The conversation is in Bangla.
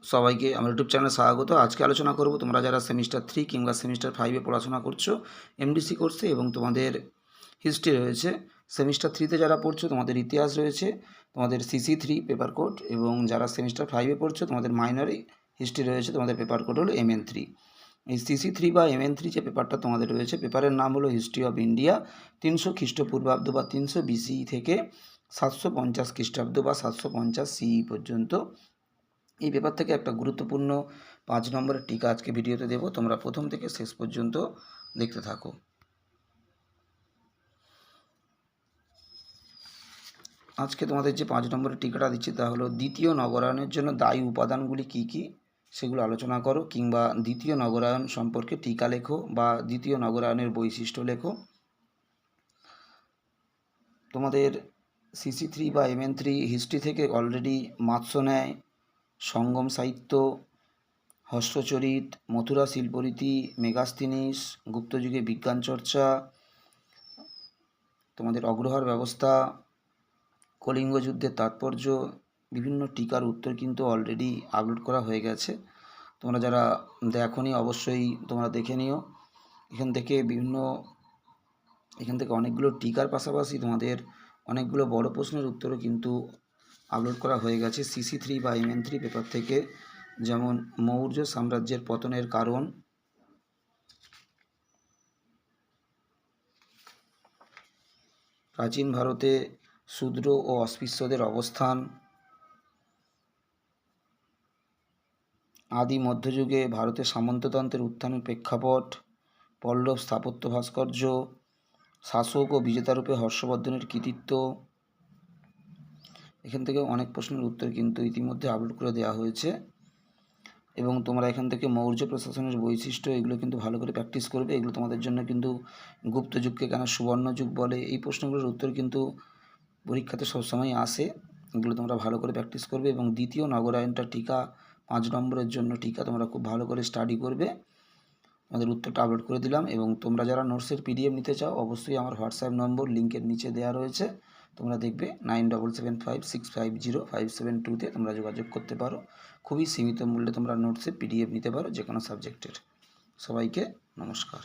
সবাইকে আমার ইউটিউব চ্যানেলে স্বাগত। আজকে আলোচনা করব তোমরা যারা সেমিস্টার 3 কিংবা সেমিস্টার 5 এ পড়াশোনা করছো এমডিসি কোর্সে এবং তোমাদের হিস্ট্রি রয়েছে। সেমিস্টার 3 তে যারা পড়ছো তোমাদের ইতিহাস রয়েছে, তোমাদের সিসি 3 পেপার কোড, এবং যারা সেমিস্টার 5 এ পড়ছো তোমাদের মাইনরে হিস্ট্রি রয়েছে, তোমাদের পেপার কোড হলো MN 3। এই সিসি 3 বা MN 3 যে পেপারটা তোমাদের রয়েছে, পেপারের নাম হলো হিস্ট্রি অফ ইন্ডিয়া। 300 খ্রিস্টপূর্বাব্দ বা 300 BCE থেকে 750 খ্রিস্টাব্দ বা 750 CE পর্যন্ত। এই পেপার থেকে একটা গুরুত্বপূর্ণ 5 নম্বরের টিকা আজকে ভিডিওতে দেবো, তোমরা প্রথম থেকে শেষ পর্যন্ত দেখতে থাকো। আজকে তোমাদের যে 5 নম্বরের টিকাটা দিচ্ছি তা হলো দ্বিতীয় নগরায়নের জন্য দায়ী উপাদানগুলি কী কী সেগুলো আলোচনা করো, কিংবা দ্বিতীয় নগরায়ন সম্পর্কে টিকা লেখো বা দ্বিতীয় নগরায়নের বৈশিষ্ট্য লেখো। তোমাদের সিসি 3 বা MN 3 হিস্ট্রি থেকে অলরেডি মাৎস্যন্যায়, সঙ্গম সাহিত্য, হর্ষচরিত, মথুরা শিল্পরীতি, মেগাস্তিনিস, গুপ্তযুগে বিজ্ঞান চর্চা, তোমাদের অগ্রহার ব্যবস্থা, কলিঙ্গ যুদ্ধের তাৎপর্য, বিভিন্ন টিকার উত্তর কিন্তু অলরেডি আপলোড করা হয়ে গেছে। তোমরা যারা দেখোনি অবশ্যই তোমরা দেখে নিও। এখান থেকে অনেকগুলো টিকার পাশাপাশি তোমাদের অনেকগুলো বড় প্রশ্নের উত্তরও কিন্তু আপলোড করা হয়ে গেছে সিসি 3 বা MN 3 পেপার থেকে। যেমন মৌর্য সাম্রাজ্যের পতনের কারণ, প্রাচীন ভারতে শূদ্র ও অস্পৃশ্যদের অবস্থান, আদি মধ্যযুগে ভারতের সামন্ততন্ত্রের উত্থানের প্রেক্ষাপট, পল্লব স্থাপত্য ভাস্কর্য, শাসক ও বিজেতারূপে হর্ষবর্ধনের কৃতিত্ব। এখান থেকে অনেক প্রশ্নের উত্তর কিন্তু ইতিমধ্যে আপলোড করে দেওয়া হয়েছে, এবং তোমরা এখান থেকে মৌর্য প্রশাসনের বৈশিষ্ট্য এগুলো কিন্তু ভালো করে প্র্যাকটিস করবে। এগুলো তোমাদের জন্য কিন্তু গুপ্ত যুগকে কেন সুবর্ণ যুগ বলে, এই প্রশ্নগুলোর উত্তর কিন্তু পরীক্ষাতে সবসময় আসে। এগুলো তোমরা ভালো করে প্র্যাকটিস করবে, এবং দ্বিতীয় নগরায়নটা টিকা 5 নম্বরের জন্য টিকা তোমরা খুব ভালো করে স্টাডি করবে। আমাদের উত্তরটা আপলোড করে দিলাম, এবং তোমরা যারা নোটসের PDF নিতে চাও অবশ্যই আমার হোয়াটসঅ্যাপ নম্বর লিঙ্কের নিচে দেওয়া রয়েছে, তোমরা দেখবে 9775650572 তোমরা যোগাযোগ করতে পারো। খুবই সীমিত মূল্যে তোমরা নোটসের PDF নিতে পারো যে কোনো সাবজেক্টের। সবাইকে নমস্কার।